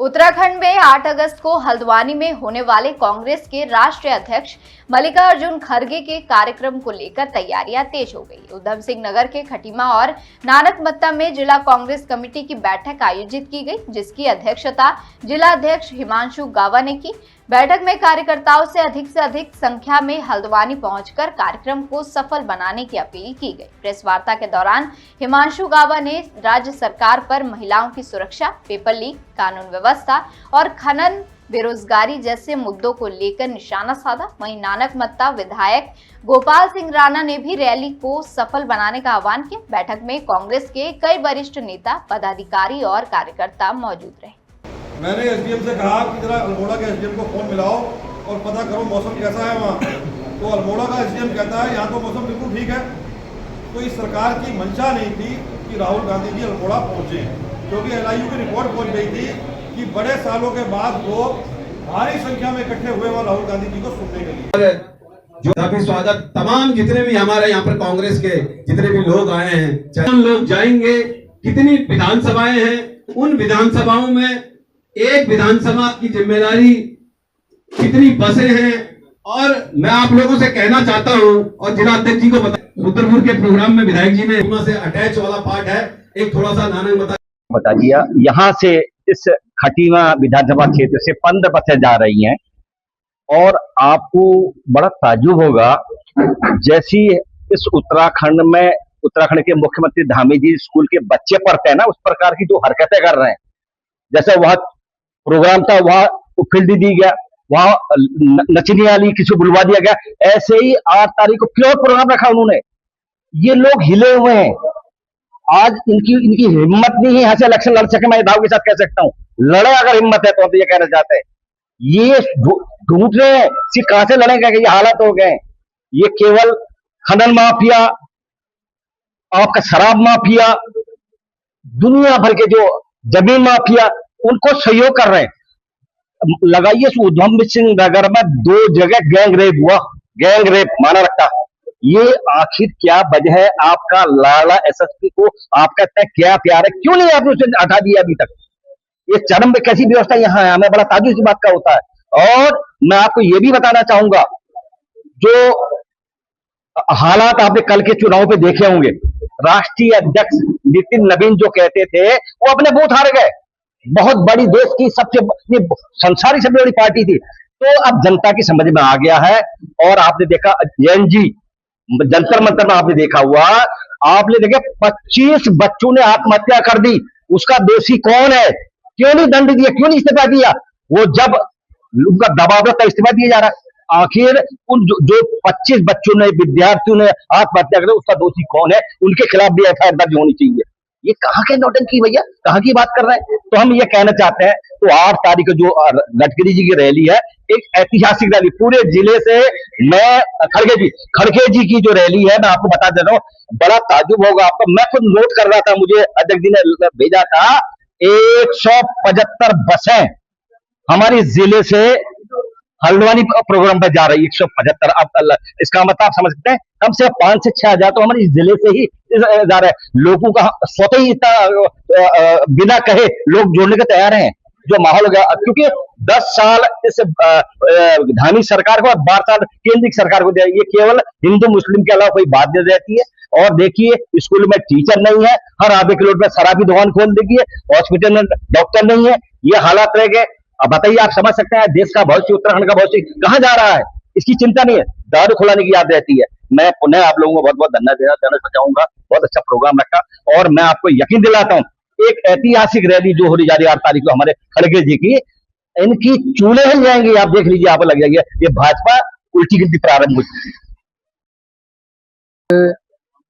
उत्तराखंड में 8 अगस्त को हल्द्वानी में होने वाले कांग्रेस के राष्ट्रीय अध्यक्ष मल्लिकार्जुन खड़गे के कार्यक्रम को लेकर तैयारियां तेज हो गई। उधम सिंह नगर के खटीमा और नानकमत्ता में जिला कांग्रेस कमेटी की बैठक आयोजित की गई, जिसकी अध्यक्षता जिला अध्यक्ष हिमांशु गावा ने की। बैठक में कार्यकर्ताओं से अधिक संख्या में हल्द्वानी पहुंचकर कार्यक्रम को सफल बनाने की अपील की गई। प्रेस वार्ता के दौरान हिमांशु गावा ने राज्य सरकार पर महिलाओं की सुरक्षा, पेपर लीक, कानून व्यवस्था और खनन, बेरोजगारी जैसे मुद्दों को लेकर निशाना साधा। वहीं नानकमत्ता विधायक गोपाल सिंह राणा ने भी रैली को सफल बनाने का आह्वान किया। बैठक में कांग्रेस के कई वरिष्ठ नेता, पदाधिकारी और कार्यकर्ता मौजूद रहे। मैंने एसडीएम से कहा कि जरा अल्मोड़ा के एसडीएम को फोन मिलाओ और पता करो मौसम कैसा है वहाँ। तो अल्मोड़ा का एसडीएम कहता है यहाँ तो मौसम बिल्कुल ठीक है। तो इस सरकार की मंशा नहीं थी कि राहुल गांधी जी अल्मोड़ा पहुँचे, क्योंकि एलआईयू की रिपोर्ट पहुँच गई थी कि बड़े सालों के बाद लोग भारी संख्या में इकट्ठे हुए वहाँ राहुल गांधी जी को सुनने के लिए। जो काफी स्वागत तमाम जितने भी हमारे यहाँ पर कांग्रेस के जितने भी लोग आए हैं, चाहे हम लोग जाएंगे, कितनी विधानसभाएं हैं, उन विधानसभाओं में एक विधानसभा की जिम्मेदारी कितनी बसें हैं। और मैं आप लोगों से कहना चाहता हूं और जिला अध्यक्ष जी को बता, रुद्रपुर के प्रोग्राम में विधायक जी ने से अटैच वाला पार्ट है, एक थोड़ा सा नानक बता दिया। यहाँ से इस खटीमा विधानसभा क्षेत्र से 15 बसें जा रही हैं और आपको बड़ा ताज्जुब होगा, जैसी इस उत्तराखंड के मुख्यमंत्री धामी जी स्कूल के बच्चे पढ़ते हैं ना, उस प्रकार की जो हरकतें कर रहे हैं। जैसे वहां प्रोग्राम था, वहां फील्ड दी गया, वहां नचनी वाली किसी को बुलवा दिया गया। ऐसे ही 8 तारीख को क्यों प्रोग्राम रखा उन्होंने? ये लोग हिले हुए हैं। आज इनकी हिम्मत नहीं है यहाँ से इलेक्शन लड़ सके। मैं दाव के साथ कह सकता हूँ, लड़े अगर हिम्मत है तो ये कहना चाहते हैं। ये ढूंढ रहे हैं कि कहां से लड़ेंगे, ये हालात हो गए। ये केवल खनन माफिया, आपका शराब माफिया, दुनिया भर के जो जमीन माफिया, उनको सहयोग कर रहे हैं। लगाइए, उधम सिंह नगर में 2 जगह गैंग रेप हुआ, गैंग रेप माना रखता। ये आखिर क्या वजह है? आपका लाला एसएसपी को आपका इतना क्या प्यार है, क्यों नहीं आपने उसे हटा दिया अभी तक? ये चरम में कैसी व्यवस्था यहाँ है, हमें बड़ा ताज्जुब इस बात का होता है। और मैं आपको ये भी बताना चाहूंगा, जो हालात आपने कल के चुनाव पे देखे होंगे, राष्ट्रीय अध्यक्ष नितिन नवीन जो कहते थे, वो अपने बूथ हार गए। बहुत बड़ी, देश की सबसे संसारी सबसे बड़ी पार्टी थी। तो अब जनता की समझ में आ गया है। और आपने देखा एनजी जंतर मंतर में, आपने देखा हुआ, आपने देखा 25 बच्चों ने आत्महत्या कर दी। उसका दोषी कौन है? क्यों नहीं दंड दिया, क्यों नहीं इस्तीफा दिया? वो जब उनका दबाव था इस्तीफा दिया जा रहा है। आखिर उन जो 25 बच्चों ने, विद्यार्थियों ने आत्महत्या कर, उसका दोषी कौन है? उनके खिलाफ भी एफआईआर दर्ज होनी चाहिए। ये कहाँ के नौटंकी भैया, कहाँ की बात कर रहे हैं? तो हम ये कहना चाहते हैं, तो 8 तारीख को जो गडकरी जी की रैली है, एक ऐतिहासिक रैली पूरे जिले से। मैं खड़गे जी की जो रैली है, मैं आपको बता दे रहा हूँ, बड़ा ताज्जुब होगा आपको। मैं खुद नोट कर रहा था, मुझे अध्यक्ष जी ने भेजा था, 175 बसें हमारे जिले से हल्द्वानी प्रोग्राम पर जा रही है। 175। अब इसका मतलब आप समझ सकते हैं, कम से कम 5 से 6 हजार तो हमारे जिले से ही जा रहे हैं। लोगों का स्वतः ही इतना बिना कहे लोग जोड़ने के तैयार हैं, जो माहौल हो गया। क्योंकि 10 साल इस धामी सरकार को और 12 साल केंद्र की सरकार को दिया। ये केवल हिंदू मुस्लिम के अलावा कोई बात नहीं रहती है। और देखिए, स्कूल में टीचर नहीं है, हर आधे किलोमीटर में शराबी दुकान खोल देगी, हॉस्पिटल में डॉक्टर नहीं है। ये हालात रह गए। अब बताइए, आप समझ सकते हैं देश का भविष्य, उत्तराखंड का भविष्य कहां जा रहा है? इसकी चिंता नहीं है, दारू खुलाने की याद रहती है। मैं पुनः आप लोगों को बहुत बहुत धन्यवाद देना चाहूंगा। बहुत अच्छा प्रोग्राम रखा और मैं आपको यकीन दिलाता हूं, एक ऐतिहासिक रैली जो हो रही जा रही है 8 तारीख को हमारे खड़गे जी की, इनकी चूल्हे हिल जाएंगे। आप देख लीजिए, आप लग जाएंगे। ये भाजपा उल्टी गिनती प्रारंभ हुई।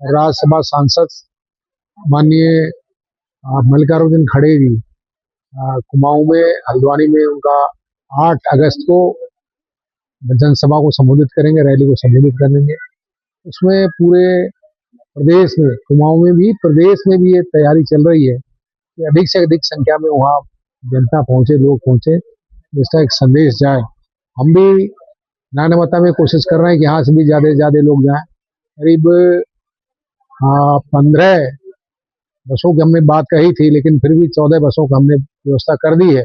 राज्यसभा सांसद माननीय मल्लिकार्जुन खड़गे जी कुमाऊं में, हल्द्वानी में उनका 8 अगस्त को जनसभा को संबोधित करेंगे, रैली को संबोधित करेंगे। उसमें पूरे प्रदेश में, कुमाऊं में भी, प्रदेश में भी ये तैयारी चल रही है कि अधिक से अधिक संख्या में वहाँ जनता पहुंचे, लोग पहुंचे, जिसका एक संदेश जाए। हम भी नानकमत्ता में कोशिश कर रहे हैं कि यहाँ से भी ज्यादा से ज्यादा लोग जाएं। करीब 15 बसों की हमने बात कही थी, लेकिन फिर भी 14 बसों का हमने व्यवस्था कर दी है।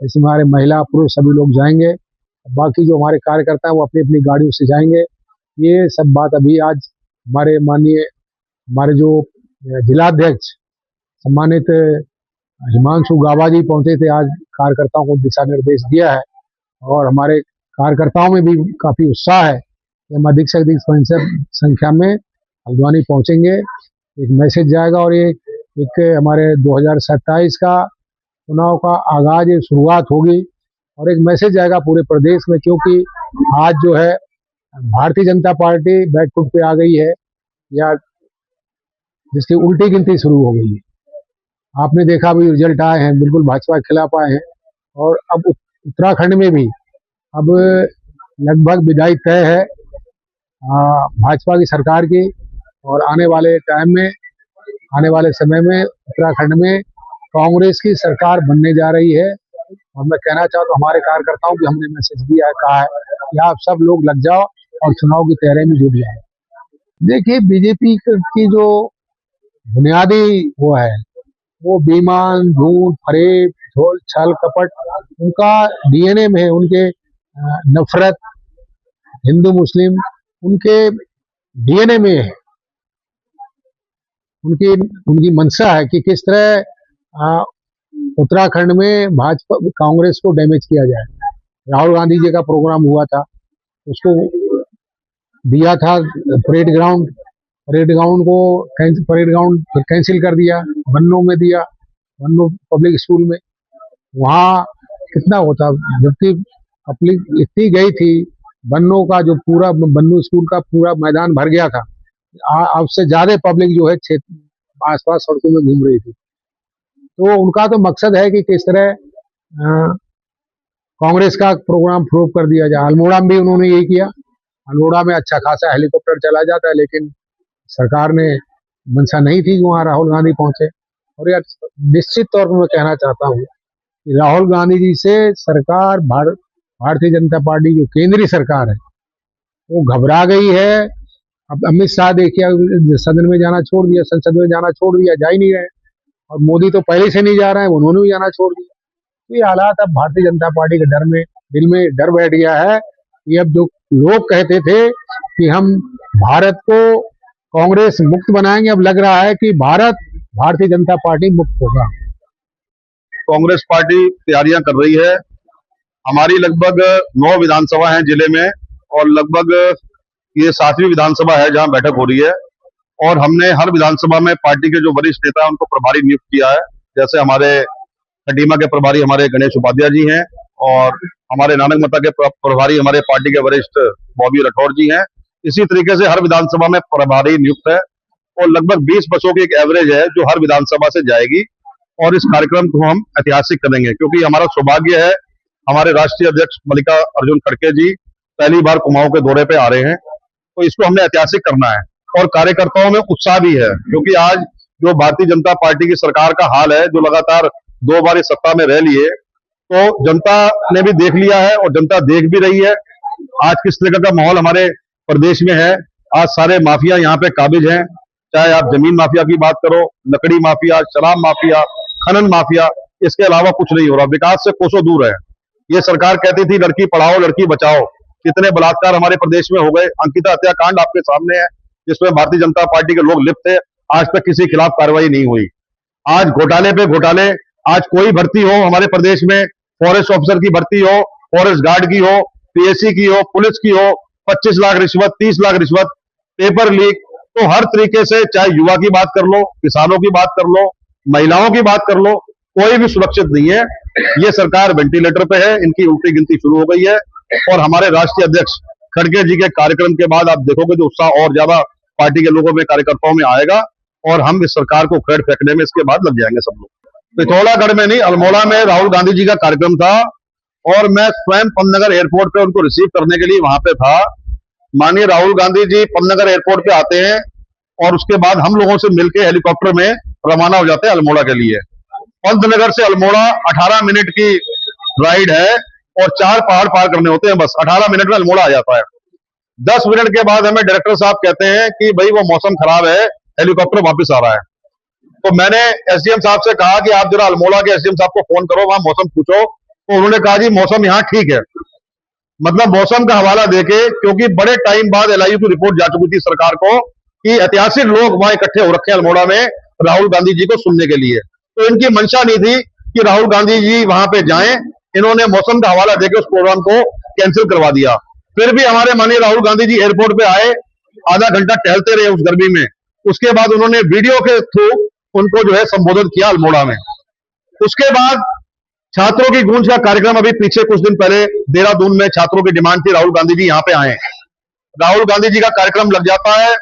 इसमें हमारे महिला पुरुष सभी लोग जाएंगे। बाकी जो हमारे कार्यकर्ता हैं वो अपनी अपनी गाड़ियों से जाएंगे। ये सब बात अभी आज हमारे माननीय हमारे जो जिलाध्यक्ष सम्मानित हिमांशु गाबा जी पहुंचे थे, आज कार्यकर्ताओं को दिशा निर्देश दिया है और हमारे कार्यकर्ताओं में भी काफी उत्साह है कि हम अधिक से अधिक संख्या में हल्द्वानी पहुंचेंगे। एक मैसेज जाएगा और ये एक हमारे 2027 का चुनाव का आगाज शुरुआत होगी और एक मैसेज जाएगा पूरे प्रदेश में, क्योंकि आज जो है भारतीय जनता पार्टी बैकफुट पे आ गई है या जिसकी उल्टी गिनती शुरू हो गई है। आपने देखा भी रिजल्ट आए हैं, बिल्कुल भाजपा के खिलाफ आए हैं और अब उत्तराखंड में भी अब लगभग विदाई तय है भाजपा की सरकार की और आने वाले टाइम में आने वाले समय में उत्तराखंड में कांग्रेस की सरकार बनने जा रही है। और मैं कहना चाहता हूँ हमारे कार्यकर्ताओं को हमने मैसेज दिया है, कहा है कि आप सब लोग लग जाओ और चुनाव की तैयारी में जुट जाए। देखिए बीजेपी की जो बुनियादी वो है वो बेईमान, झूठ, फरेब, झोल, छल, कपट उनका डीएनए में है। उनके नफरत हिंदू मुस्लिम उनके डीएनए में है। उनकी मंशा है कि किस तरह उत्तराखंड में भाजपा कांग्रेस को डैमेज किया जाए। राहुल गांधी जी का प्रोग्राम हुआ था, उसको दिया था परेड ग्राउंड को परेड ग्राउंड कैंसिल कर दिया, बन्नों में दिया, बन्नों पब्लिक स्कूल में। वहाँ कितना होता, जबकि पब्लिक इतनी गई थी, बन्नों का जो पूरा बन्नू स्कूल का पूरा मैदान भर गया था। अब से ज्यादा पब्लिक जो है क्षेत्र आसपास सड़कों में घूम रही थी। तो उनका तो मकसद है कि किस तरह कांग्रेस का प्रोग्राम फ्लॉप कर दिया जाए। अल्मोड़ा में भी उन्होंने यही किया। अल्मोड़ा में अच्छा खासा हेलीकॉप्टर चला जाता है, लेकिन सरकार ने मंशा नहीं थी कि वहाँ राहुल गांधी पहुंचे। और यार निश्चित तौर पर मैं कहना चाहता हूँ कि राहुल गांधी जी से सरकार भारतीय जनता पार्टी जो केंद्रीय सरकार है वो घबरा गई है। अब अमित शाह देखिए सदन में जाना छोड़ दिया, संसद में जाना छोड़ दिया, जा ही नहीं रहे। और मोदी तो पहले से नहीं जा रहे हैं, उन्होंने भी जाना छोड़ दिया। तो ये हालात अब भारतीय जनता पार्टी के डर में दिल में डर बैठ गया है कि अब जो लोग कहते थे कि हम भारत को कांग्रेस मुक्त बनाएंगे, अब लग रहा है कि भारतीय जनता पार्टी मुक्त होगा। कांग्रेस पार्टी तैयारियां कर रही है। हमारी लगभग 9 विधानसभा हैं जिले में और लगभग ये 7वीं विधानसभा है जहां बैठक हो रही है। और हमने हर विधानसभा में पार्टी के जो वरिष्ठ नेता हैं उनको प्रभारी नियुक्त किया है। जैसे हमारे खटीमा के प्रभारी हमारे गणेश उपाध्याय जी हैं और हमारे नानकमता के प्रभारी हमारे पार्टी के वरिष्ठ बॉबी राठौर जी हैं। इसी तरीके से हर विधानसभा में प्रभारी नियुक्त है और लगभग 20 बसों की एक एवरेज है जो हर विधानसभा से जाएगी। और इस कार्यक्रम को हम ऐतिहासिक करेंगे क्योंकि हमारा सौभाग्य है, हमारे राष्ट्रीय अध्यक्ष मल्लिकार्जुन खड़गे जी पहली बार कुमाऊं के दौरे पे आ रहे हैं, तो इसको हमने ऐतिहासिक करना है। और कार्यकर्ताओं में उत्साह भी है क्योंकि आज जो भारतीय जनता पार्टी की सरकार का हाल है, जो लगातार 2 बार इस सत्ता में रह लिए, तो जनता ने भी देख लिया है और जनता देख भी रही है आज किस तरह का माहौल हमारे प्रदेश में है। आज सारे माफिया यहाँ पे काबिज हैं, चाहे आप जमीन माफिया की बात करो, लकड़ी माफिया, शराब माफिया, खनन माफिया, इसके अलावा कुछ नहीं हो रहा। विकास से कोसों दूर है। ये सरकार कहती थी लड़की पढ़ाओ लड़की बचाओ, कितने बलात्कार हमारे प्रदेश में हो गए। अंकिता हत्याकांड आपके सामने है जिसमें भारतीय जनता पार्टी के लोग लिप्त थे, आज तक किसी के खिलाफ कार्रवाई नहीं हुई। आज घोटाले पे घोटाले, आज कोई भर्ती हो हमारे प्रदेश में, फॉरेस्ट ऑफिसर की भर्ती हो, फॉरेस्ट गार्ड की हो, पीएससी की हो, पुलिस की हो, 25 लाख रिश्वत, 30 लाख रिश्वत, पेपर लीक, तो हर तरीके से, चाहे युवा की बात कर लो, किसानों की बात कर लो, महिलाओं की बात कर लो, कोई भी सुरक्षित नहीं है। ये सरकार वेंटिलेटर पे है, इनकी उल्टी गिनती शुरू हो गई है। और हमारे राष्ट्रीय अध्यक्ष खड़गे जी के कार्यक्रम के बाद आप देखोगे जो उत्साह और ज्यादा पार्टी के लोगों में, कार्यकर्ताओं में आएगा और हम इस सरकार को खेड़ फेंकने में इसके बाद लग जाएंगे सब लोग। पिथौरागढ़ में नहीं, अल्मोड़ा में राहुल गांधी जी का कार्यक्रम था और मैं स्वयं पन्नगर एयरपोर्ट पे उनको रिसीव करने के लिए वहां पे था। माननीय राहुल गांधी जी पन्नगर एयरपोर्ट पे आते हैं और उसके बाद हम लोगों से मिलकर हेलीकॉप्टर में रवाना हो जाते हैं अल्मोड़ा के लिए। पंतनगर से अल्मोड़ा 18 मिनट की राइड है और 4 पहाड़ पार करने होते हैं, बस 18 मिनट में अल्मोड़ा आ जाता है। 10 मिनट के बाद हमें डायरेक्टर साहब कहते हैं कि भाई वो मौसम खराब है, हेलीकॉप्टर वापस आ रहा है। तो मैंने एसडीएम साहब से कहा कि आप जरा अल्मोड़ा के एसडीएम साहब को फोन करो, वहां मौसम पूछो तो उन्होंने कहा जी मौसम यहाँ ठीक है। मतलब मौसम का हवाला देके, क्योंकि बड़े टाइम बाद एलआईयू की रिपोर्ट जा चुकी थी सरकार को कि ऐतिहासिक लोग वहां इकट्ठे हो रखे हैं अल्मोड़ा में राहुल गांधी जी को सुनने के लिए, तो इनकी मंशा नहीं थी कि राहुल गांधी जी वहां पे जाएं। इन्होंने मौसम का हवाला देकर उस प्रोग्राम को कैंसिल करवा दिया। फिर भी हमारे माननीय राहुल गांधी जी एयरपोर्ट पे आए, आधा घंटा टहलते रहे उस गर्मी में। उसके बाद उन्होंने वीडियो के थ्रू उनको जो है संबोधित किया अल्मोड़ा में। उसके बाद छात्रों की गूंज का कार्यक्रम, अभी पीछे कुछ दिन पहले देहरादून में छात्रों की डिमांड थी राहुल गांधी जी यहाँ पे आए। राहुल गांधी जी का कार्यक्रम लग जाता है,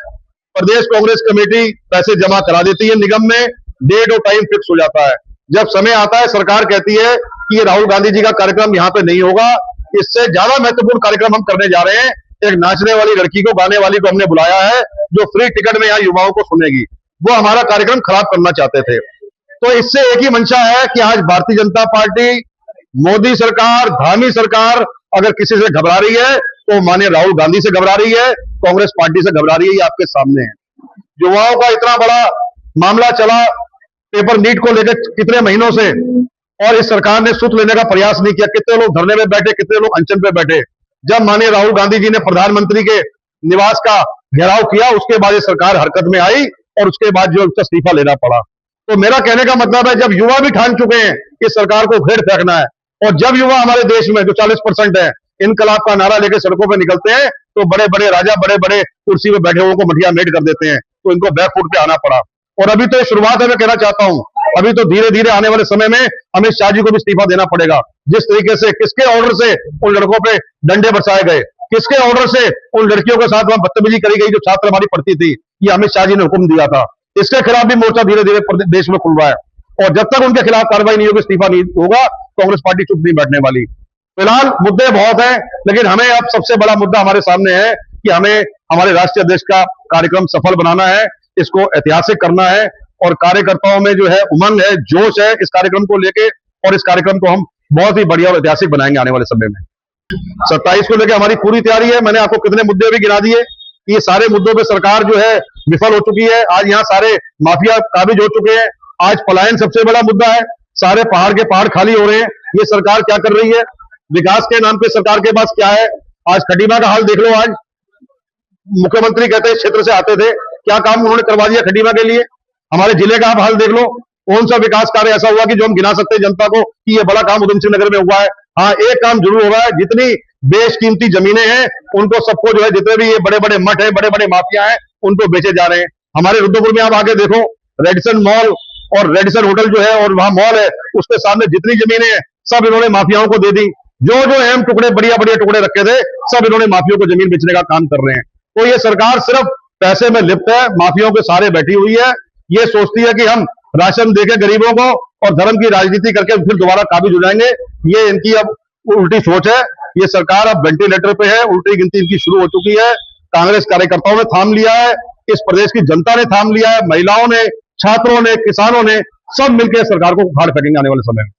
प्रदेश कांग्रेस कमेटी पैसे जमा करा देती है निगम में, डेट और टाइम फिक्स हो जाता है। जब समय आता है सरकार कहती है कि ये राहुल गांधी जी का कार्यक्रम यहाँ पे नहीं होगा, इससे ज्यादा महत्वपूर्ण कार्यक्रम हम करने जा रहे हैं। एक नाचने वाली लड़की को, गाने वाली को हमने बुलाया है जो फ्री टिकट में यहाँ युवाओं को सुनेगी। वो हमारा कार्यक्रम खराब करना चाहते थे। तो इससे एक ही मंशा है कि आज भारतीय जनता पार्टी, मोदी सरकार, धामी सरकार अगर किसी से घबरा रही है तो माननीय राहुल गांधी से घबरा रही है, कांग्रेस पार्टी से घबरा रही है। ये आपके सामने है। युवाओं का इतना बड़ा मामला चला पेपर नीट को लेकर कितने महीनों से, और इस सरकार ने सुध लेने का प्रयास नहीं किया। कितने लोग धरने में बैठे, कितने लोग अनशन पे बैठे। जब माननीय राहुल गांधी जी ने प्रधानमंत्री के निवास का घेराव किया, उसके बाद ये सरकार हरकत में आई और उसके बाद जो उसका इस्तीफा लेना पड़ा। तो मेरा कहने का मतलब है, जब युवा भी ठान चुके हैं कि सरकार को घेर फेंकना है, और जब युवा हमारे देश में जो 40% है इनकलाब का नारा लेकर सड़कों पर निकलते हैं, तो बड़े बड़े राजा, बड़े बड़े कुर्सी में बैठे हुए को मठिया मेट कर देते हैं। तो इनको बैकफुट पे आना पड़ा। और अभी तो ये शुरुआत है, मैं कहना चाहता हूं, अभी तो धीरे धीरे आने वाले समय में अमित शाह जी को भी इस्तीफा देना पड़ेगा। जिस तरीके से, किसके ऑर्डर से उन लड़कों पे डंडे बरसाए गए, किसके ऑर्डर से उन लड़कियों के साथ वहां बदतमीजी करी गई जो छात्र हमारी पढ़ती थी, ये अमित शाह जी ने हुक्म दिया था। इसके खिलाफ भी मोर्चा धीरे धीरे देश में खुल रहा है, और जब तक उनके खिलाफ कार्रवाई नहीं होगी, इस्तीफा नहीं होगा, कांग्रेस पार्टी चुप नहीं बैठने वाली। फिलहाल मुद्दे बहुत हैं, लेकिन हमें अब सबसे बड़ा मुद्दा हमारे सामने है कि हमें हमारे राष्ट्रीय अध्यक्ष का कार्यक्रम सफल बनाना है, इसको ऐतिहासिक करना है, और कार्यकर्ताओं में जो है उमंग है, जोश है इस कार्यक्रम को लेके, और इस कार्यक्रम को हम बहुत ही बढ़िया और ऐतिहासिक बनाएंगे आने वाले समय में। 27 को लेकर हमारी पूरी तैयारी है। मैंने आपको कितने मुद्दे भी गिना दिए। ये सारे मुद्दों पे सरकार जो है विफल हो चुकी है। आज यहाँ सारे माफिया काबिज हो चुके हैं। आज पलायन सबसे बड़ा मुद्दा है। सारे पहाड़ के पहाड़ खाली हो रहे हैं। ये सरकार क्या कर रही है? विकास के नाम पे सरकार के पास क्या है? आज खटीमा का हाल देख लो। आज मुख्यमंत्री कहते हैं क्षेत्र से आते थे, क्या काम उन्होंने करवा दिया खटीमा के लिए? हमारे जिले का आप हाल देख लो। कौन सा विकास कार्य ऐसा हुआ कि जो हम गिना सकते हैं जनता को कि ये बड़ा काम उधमसिंह नगर में हुआ है? हाँ, एक काम जरूर हो रहा है। जितनी बेशकीमती जमीनें हैं उनको सबको जो है, जितने भी ये बड़े बड़े मठ है, बड़े बड़े माफिया हैं, उनको बेचे जा रहे हैं। हमारे रुद्रपुर में आप आगे देखो, रेडिसन मॉल और रेडिसन होटल जो है और वहां मॉल है, उसके सामने जितनी जमीनें हैं सब इन्होंने माफियाओं को दे दी। जो जो अहम टुकड़े, बढ़िया बढ़िया टुकड़े रखे थे, सब इन्होंने माफियों को जमीन बेचने का काम कर रहे हैं। तो ये सरकार सिर्फ पैसे में लिप्त है, माफियाओं के सहारे बैठी हुई है। ये सोचती है कि हम राशन देके गरीबों को और धर्म की राजनीति करके फिर दोबारा काबिज हो जाएंगे। ये इनकी अब उल्टी सोच है। ये सरकार अब वेंटिलेटर पे है, उल्टी गिनती इनकी शुरू हो चुकी है। कांग्रेस कार्यकर्ताओं ने थाम लिया है, इस प्रदेश की जनता ने थाम लिया है, महिलाओं ने, छात्रों ने, किसानों ने, सब मिलकर सरकार को उखाड़ फेंकेंगे आने वाले समय में।